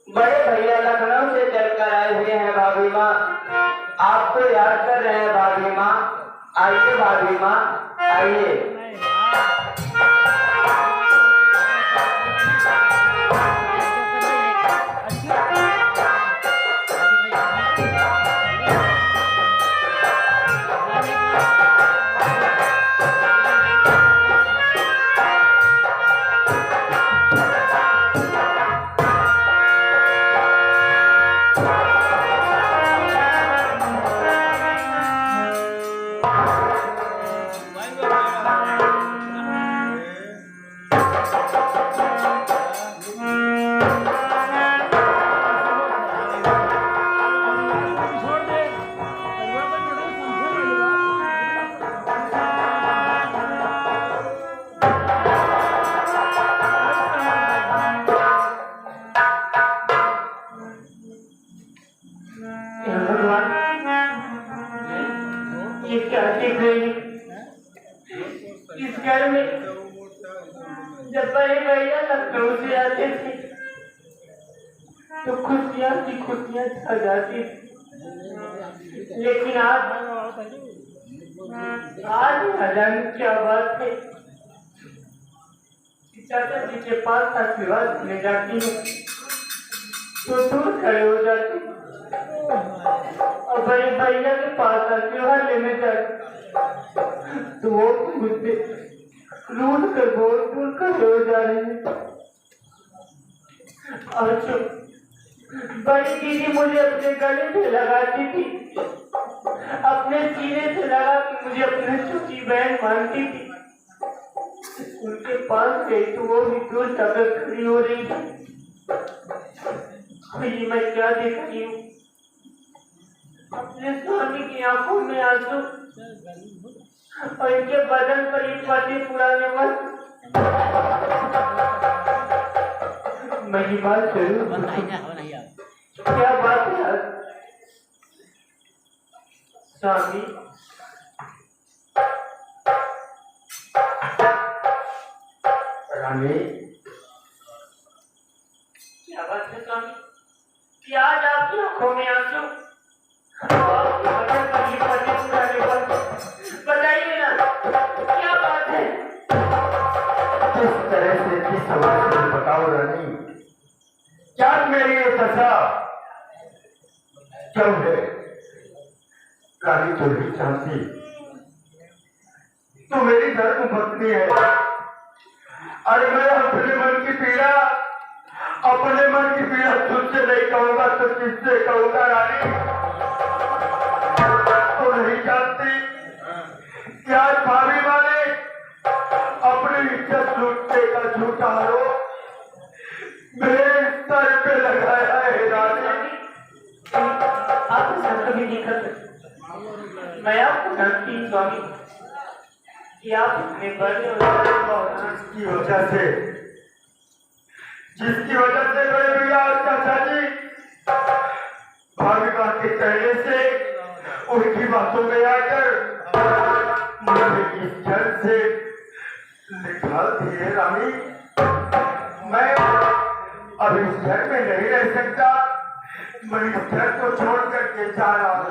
बड़े भैया लखनऊ से चलकर आए हुए हैं भाभी माँ, आपको याद कर रहे हैं भाभी माँ। आइए भाभी माँ, आइए। इस घर में जब बड़े भैया लखनऊ से आते थे तो खुशियाँ की खुशियाँ छा जाती थी, लेकिन आज हजान क्या बात है। चाचा जी के पास आशीर्वाद ले जाती हूँ तो दूर खड़े हो जाते, और बड़े भैया के पास आशीर्वाद लेने जाते तो वो मुझसे रूठ कर बहुत दूर खड़े हो जा रहे हैं। और जो बड़ी दीदी मुझे अपने गले से लगाती थी, अपने सीने से लगा के मुझे अपनी छोटी बहन मानती थी, उनके पास गई तो वो भी दूर जाकर खड़ी हो रही थी। ये मैं क्या देख रही हूँ, अपने स्वामी की आंखों में आंसू और इनके बदन पर एक पति पुराने वक्त। मैं ये बात जरूर क्या बात है स्वामी? रानी क्या बात है स्वामी? क्या आज आपकी आंखों में आंसू? बताइए ना क्या बात है? किस तरह से किस आवाज से बताओ रानी, क्या मेरी ये दशा क्यों है? रानी तो नहीं चाहती, तो मेरी धर्म पत्नी है। अरे मैं अपने मन की पीड़ा तुझसे नहीं कहूंगा तो किससे कहूंगा रानी? तो नहीं जानती कि आज भाभी माने अपनी इज्जत लूटने का झूठा आरोप मेरे सर पे लगाया है रानी। आप ऐसा कभी नहीं कर सकते। मैं आपको जानती हूँ स्वामी कि आप अपने बड़े जिसकी वजह से बड़े भैया और चाचा जी भाभी माँ के कहने से उनकी बातों में आकर मुझे इस घर से निकाल दिए रानी। मैं अब इस घर में नहीं रह सकता, मैं इस घर को छोड़ करके जा रहा हूँ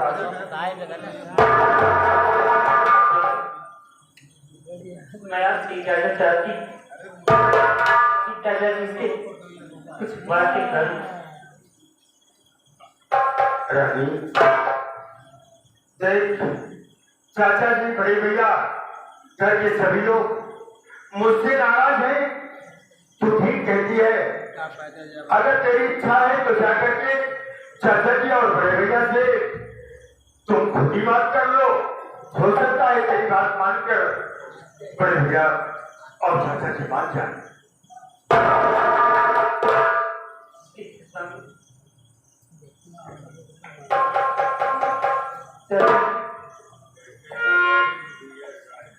मैं आपसे इजाजत चाहती दादाजी से कुछ बातें करूं। रानी देख, चाचा जी बड़े भैया घर के सभी लोग मुझसे नाराज हैं। तू ठीक कहती है, अगर तेरी इच्छा है तो जाकर के चाचा जी और बड़े भैया से तुम खुद ही बात कर लो। हो सकता है तेरी बात मानकर बड़े भैया और चाचा जी मान जाए।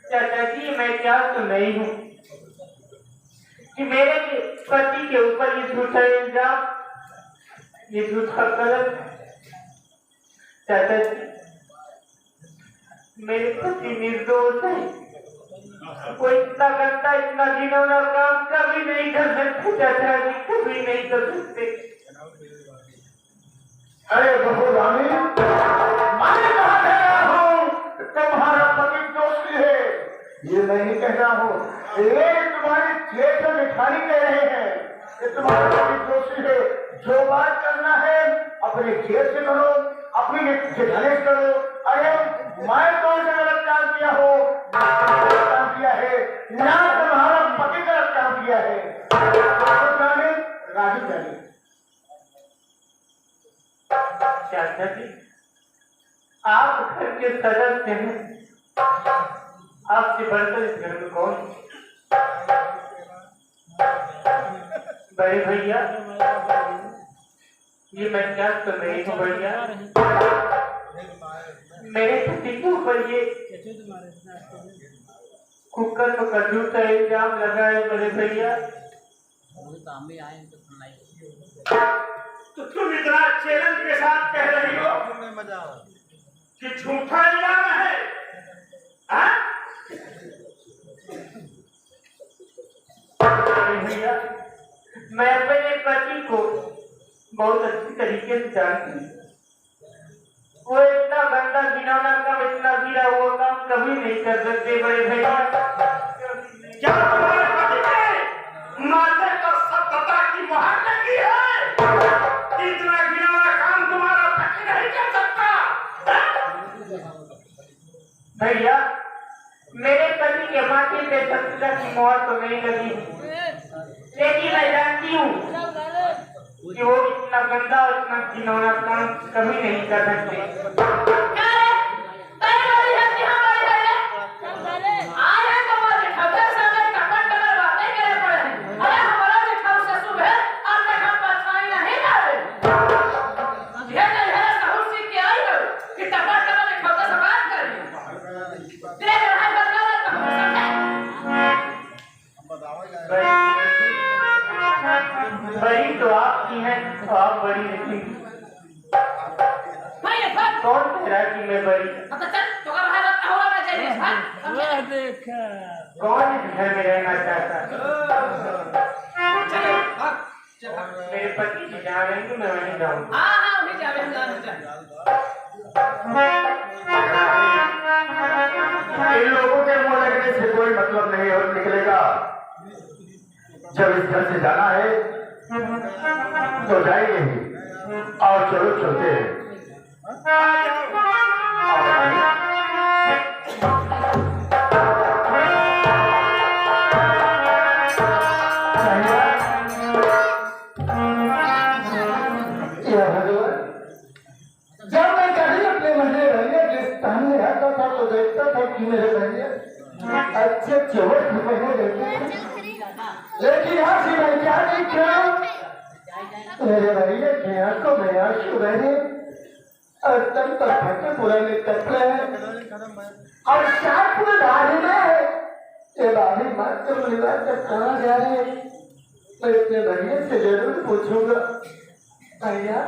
चाचा जी मैं क्या तो नहीं हूँ कि मेरे पति के ऊपर ये झूठा इल्जाम, ये झूठा कलम। चाचा जी मेरे पति निर्दोष है, वो इतना गंदा इतना घिनौना काम कभी नहीं कर सकते चाचा जी, कभी नहीं कर सकते। अरे बहू रानी, मैं कहा कह रहा हूँ तुम्हारा पति दोषी है, ये मैं नहीं कह रहा हूँ, ये तुम्हारी जेब में मिठाई कह रहे हैं कि तुम्हारा पति दोषी है। जो बात करना है अपने जेब से करो, अपनी जेठानी करो। अरे मैं कौन सा गलत काम किया हो, काम किया है ना तुम्हारा पति गलत काम किया है। राजू जाने चाचा जी, आप घर के सदस्य हैं, आपसे बढ़कर इस घर में कौन? बड़े भैया, ये मैं क्या कर रही हूँ भैया? मेरे पति के ऊपर ये कुकर में कद्दू का इल्जाम लगा है बड़े भैया। तो तुम इतना चैलेंज के साथ कह रही हो कि झूठा इल्जाम है? भैया, मैं अपने पति को बहुत अच्छी तरीके से जानती हूँ। वो इतना गंदा घिनौना काम, इतना गिरा हुआ काम कभी नहीं कर सकते बड़े भैया। क्या तुम्हारे पति ने माथे पर सत्यता की मुहर लगी है? इतना घिनौना काम तुम्हारा पति नहीं कर सकता। भैया, मेरे पति के माथे पे सत्यता की मोहर तो नहीं लगी, लेकिन मैं जानती हूँ कि वो इतना गंदा और इतना घिनौना काम कभी नहीं कर सकते। बड़ी तो आपकी है, तो आप बड़ी नहीं। कौन कह रहा है कि मैं बड़ी? कौन इस घर में रहना चाहता? मेरे पति जी जहाँ रहेंगे मैं वहीं जाऊंगा। इन लोगों के मुंह लगने से कोई मतलब नहीं और निकलेगा। जब इस घर से जाना है तो जाएंगे ही। और चलो चलते हैं। जब मैं कभी अपने महले भैया के स्थान में आता था तो देखता था कि मेरे भैया अच्छे चौबट महीने रहते थे, लेकिन आज मैं क्या देख रहा हूँ, मेरे भैया की आंखों में आंसू बहने और तन पर फटे पुराने कपड़े हैं और साथ में बारी में है। ये बारी मार के मुलाकात तक कहाँ जा रहे हैं? मैं अपने भैया से जरूर पूछूंगा। भैया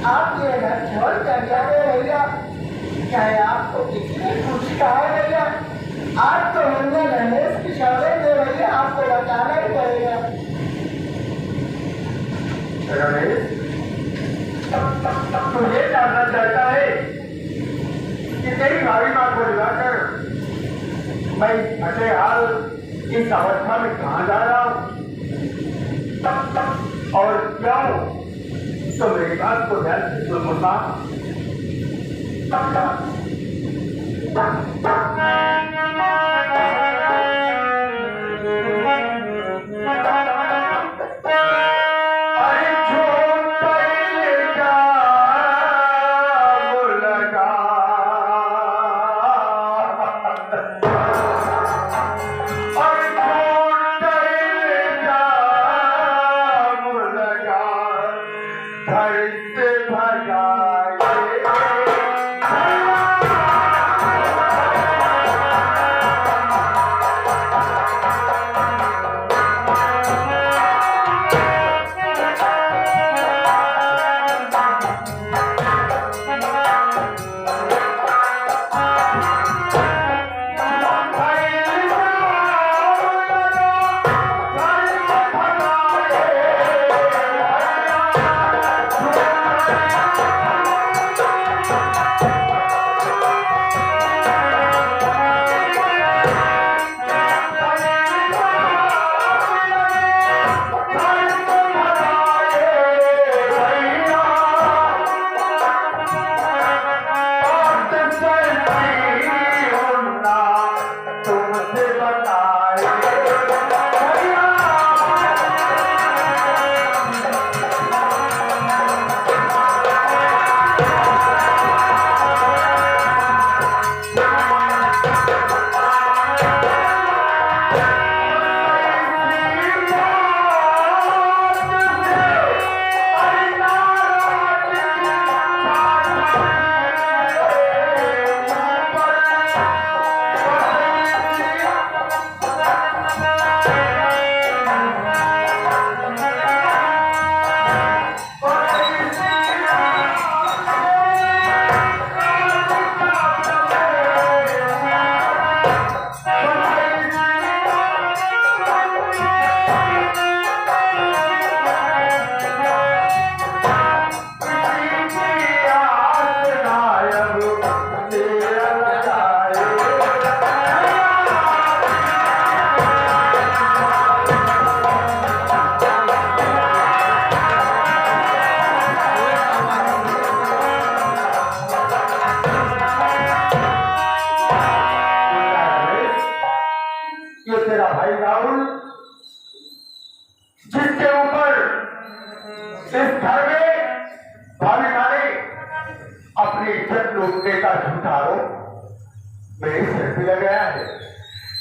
आप ये घर छोड़ कर जाते भैया, चाहे आपको किसी ने कुछ कहा भैया, आज तो हमने रमेश की शौर्य में भैया आपको बताना ही पड़ेगा। रमेश, तू ये जानना चाहता है कि तेरी भाभी माँ को बुलाकर मैं फटे हाल इस अवस्था में कहाँ जा रहा हूँ और क्या हूँ? तो मेरी बात को ध्यान से सुन मुन्ना।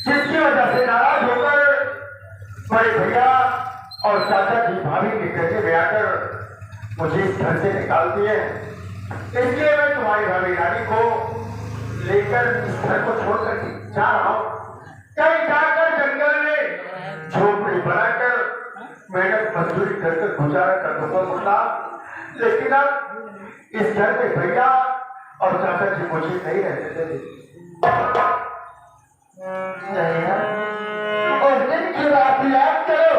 जिसकी वजह से नाराज होकर बड़े भैया और चाचा जी भाभी के कचे में आकर मुझे इस घर से निकाल दिए। इसलिए मैं तुम्हारी भाभी रानी को लेकर इस घर को छोड़कर जा रहा हूँ। कहीं जाकर जंगल में झोपड़ी बनाकर मेहनत मजदूरी करके गुजारा कर दूंगा मुन्ना, लेकिन अब इस घर में भैया और चाचा जी मुझे नहीं रहने देते। और दिन की बात याद करो,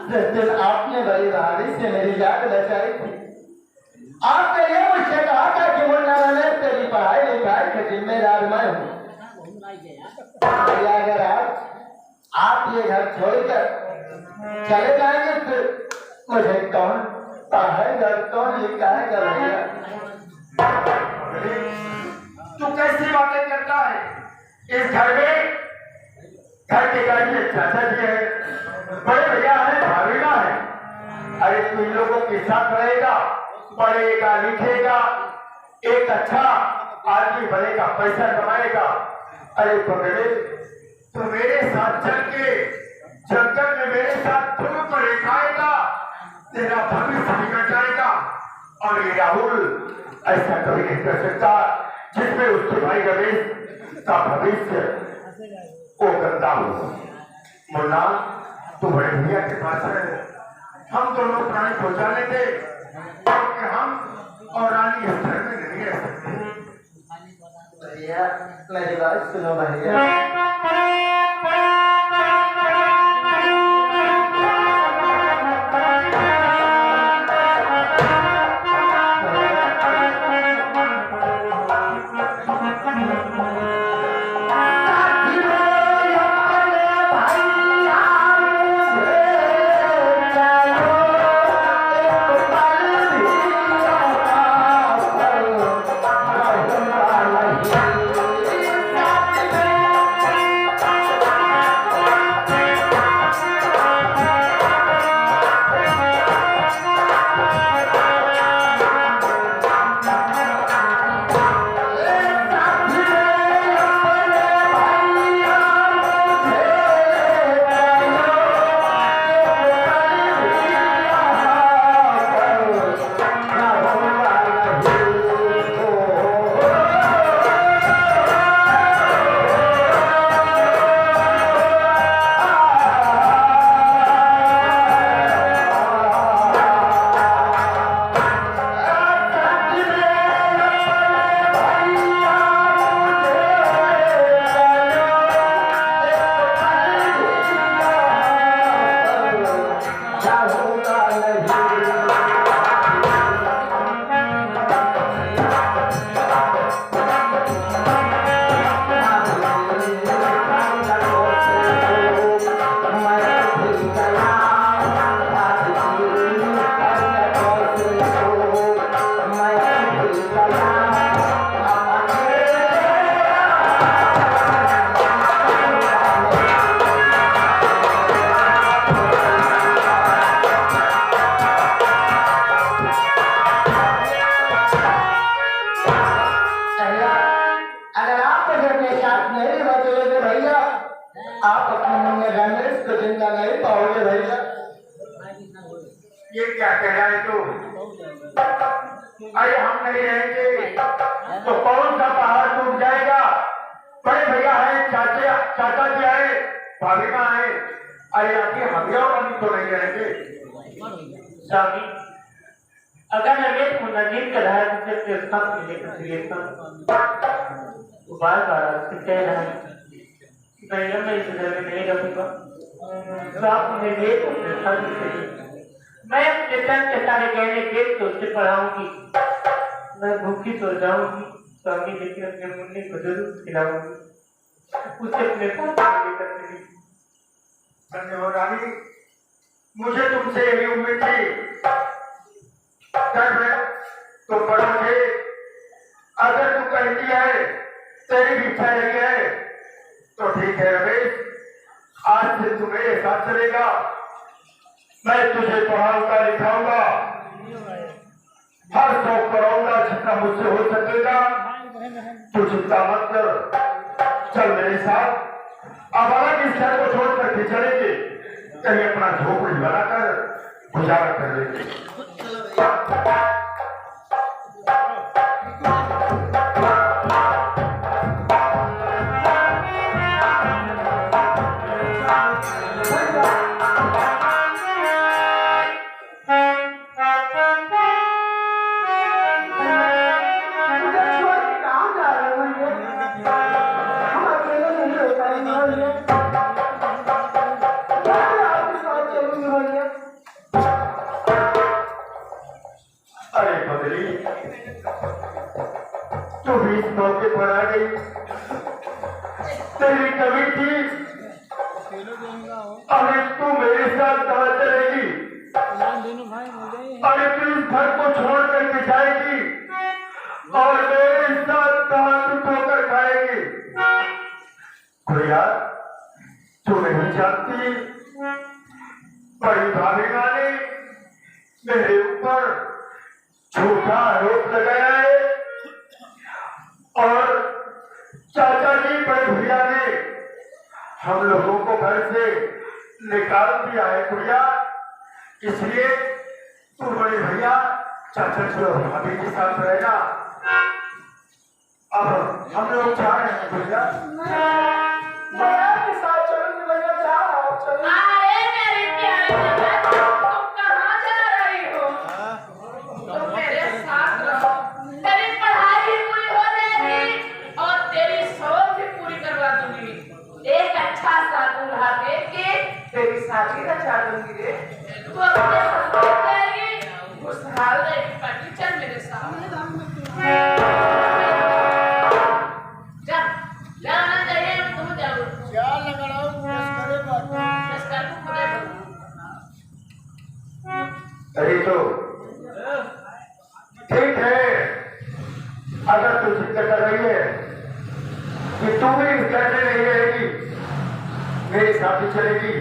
जिस दिन आपने बड़ी रानी से मेरी याद बचाई थी। आपने ये मुझसे कहा था कि मुन्ना रमेश तेरी पढ़ाई लिखाई का जिम्मेदार मैं हूँ। अगर आप ये घर छोड़कर चले जाएंगे तो मुझे कौन पढ़ाएगा, कौन लिखाएगा भैया? तू कैसी बातें करता है? इस घर में घर के गाड़ी चाचा जी है, बड़े भैया है, भाभीला है। अरे तू इन लोगों के साथ रहेगा, पढ़ेगा लिखेगा, एक अच्छा आदमी बनेगा, पैसा कमाएगा। अरे पकड़े, तू मेरे साथ चल के जंगल में मेरे साथ धूप पर खाएगा, तेरा भविष्य बिगड़ जाएगा। और ये राहुल ऐसा कभी नहीं कर सकता जिसमें उसके भाई रमेश का भविष्य वो गंदा हो। मुन्ना, तू बड़े भैया के पास है, हम दोनों प्राणी को जाने दे, क्योंकि हम और रानी इस घर में नहीं रह सकते। भैया मेरी बात सुनो भैया। आप अपने मन में रमेश को जिंदा नहीं पाओगे भैया। ये क्या कह रहा है तू? अरे हम नहीं रहेंगे तो कौन सा पहाड़ टूट जाएगा? बड़े भैया है, चाचा जी आए, भाभी माँ आए, अरे आपके हमिया वाली तो नहीं रहेंगे। स्वामी, अगर रमेश को नजीक का धारा से बार बार उससे कह रहा है भैया मैं इस घर में नहीं रहूंगा, तो आप मुझे ले तो मैं अपने तन के सारे गहने देख तो उससे पढ़ाऊंगी, मैं भूखी सो जाऊंगी स्वामी, लेकिन अपने मुन्ने को जरूर खिलाऊंगी, उसे अपने साथ लेकर चली। धन्यवाद रानी, मुझे तुमसे यही उम्मीद थी। तो पढ़ोगे, अगर तू कहती है तेरी भी इच्छा यही है तो ठीक है रमेश, आज से तू मेरे साथ चलेगा, मैं तुझे पढ़ाऊंगा लिखाऊंगा, हर शौक कराऊंगा जितना मुझसे हो सकेगा। तू चिंता मत कर, चल मेरे साथ। अब अलग इस घर को छोड़ करके चलेंगे, कहीं अपना झोपड़ी बनाकर गुजारा कर लेंगे। तू भी इस मौके पर आ गई, तेरी कमी थी, अरे तू मेरे साथ कहाँ चलेगी? अरे तू इस घर को छोड़ करके जाएगी और मेरे गुड़िया तू नहीं जानती बड़ी भाभी ने मेरे ऊपर झूठा आरोप लगाया है और चाचा जी बड़े भैया ने हम लोगों को घर से निकाल दिया है गुड़िया। इसलिए तू बड़े भैया चाचा जी और भाभी के साथ रहेगा। अब हम लोग जा रहे हैं गुड़िया। मैं आपके साथ चलूंगी, मैं जा रहा हूँ। चलो। अरे मेरी प्यारी जगह, तुम कहाँ जा रही हो? तुम मेरे साथ रहो। तेरी पढ़ाई भी पूरी हो जाएगी और तेरी सोच भी पूरी करवा दूंगी। एक अच्छा सा दूल्हा देख के तेरी शादी रचा दूंगी रे। तू अपने ससुराल जाएगी, खुशहाल रहेगी। पार्टी चल मेरे साथ। जा, जाना चाहिए, तुम जाओ। क्या लगा रहा हूँ इसका तू खुदा करो। अरे तो ठीक है, अगर तू जिद कर रही है कि तू भी इस घर में नहीं रहेगी, मेरे साथ ही चलेगी,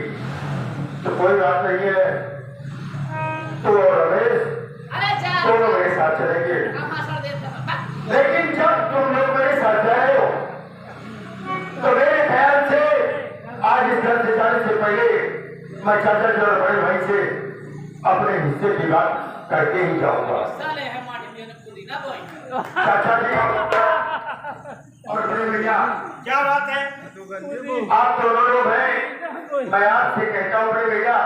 तो कोई बात नहीं है। तू और रमेश अरे जा, दोनों मेरे साथ चलेंगे। कहाँ सर देता है? लेकिन जब तुम लोग मेरे साथ जा रहे हो तो मेरे ख्याल से आज इस घर से जाने से पहले मैं चाचा जी और बड़े भाई से अपने हिस्से की बात करके ही जाऊंगा। साले है माटी में पूरी ना बोई। चाचा जी और बड़े भैया, क्या बात है? आप दोनों लोग हैं, मैं आपसे कहता हूँ बड़े भैया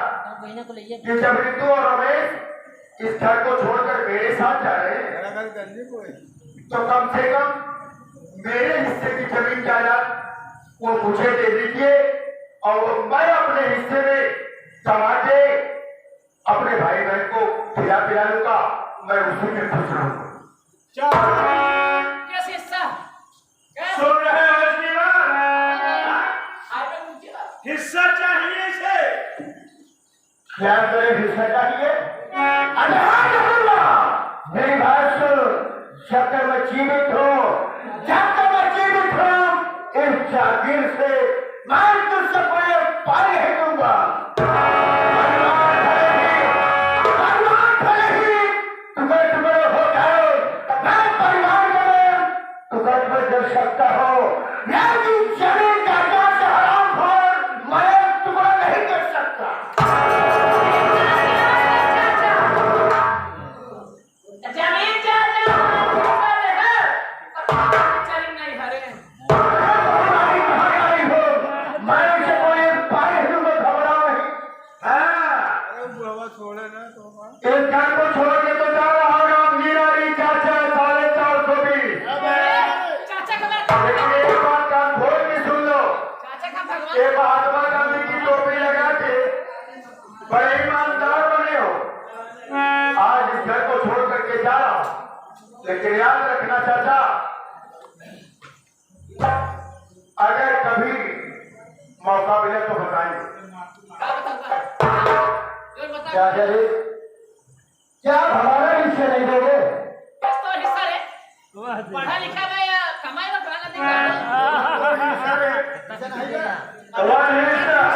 कि जब रितु और रमेश इस घर को छोड़कर मेरे साथ जा रहे हैं तो कम से कम मेरे हिस्से की जमीन जायदाद वो मुझे दे दीजिए और वो मैं अपने हिस्से में कमा के अपने भाई बहन को खिला पिला लूंगा। मैं उसी में खुश रहूंगा। कैसे हिस्सा? कैसे? सुन रहे हो इसकी बात? आगे मुझे बात। हिस्सा चाहिए इसे। क्या करे हिस्सा चाहिए? अरे हाँ जरूर, मेरी बात सुन। जब तक मैं जीवित हूँ, जब तक मैं जीवित हूँ, इस जागीर से मैं तुझसे कोई पाई नहीं दूंगा। परिवार भले ही टुकड़े टुकड़े हो जाए, मैं परिवार में टुकड़े टुकड़े कर सकता हूँ, लेकिन जमीन जायदाद से हराम हो मैं टुकड़ा नहीं कर सकता। जमीन जायदाद चली नहीं हरे। मैं उसे कोई पाई दूंगा, घबराओ नहीं। छोड़े ना तो इस घर को छोड़ के तो जा रहा हूँ मीरारी चाचा 420। चाचा का बात। लेकिन एक बात कान खोल के सुन लो, चाचा का भगवान। ये महात्मा गांधी की टोपी लगा के बड़े ईमानदार बने हो, आज इस घर को छोड़ करके जा रहा हूँ। लेकिन याद रखना चाचा, अगर कभी मौका मिले तो बताएंगे। क्या करे? क्या आप हमारा हिस्से नहीं दोगे? तो हिस्सा रे। पढ़ा लिखा में या कमाई में खाना One history.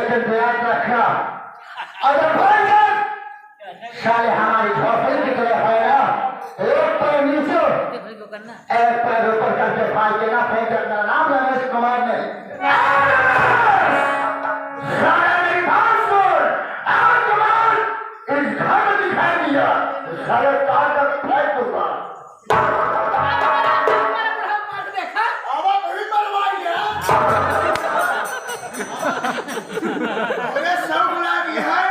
लेकिन प्रयास रखना अगर भाई साले हमारी झोपड़ी की तरफ है ना एक पैर नीचे एक पैर ऊपर करके भाई के ना फेंक करना नाम रमेश कुमार ने साले मेरी बात सुन आज कुमार इस घर में दिखाई दिया साले तार तक फेंक दूंगा आवाज नहीं करवाई है अरे सब लगी है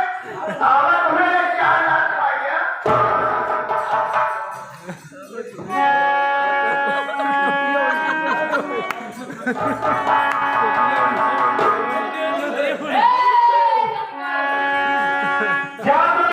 आवाज तुम्हें क्या लात पाई है Ah!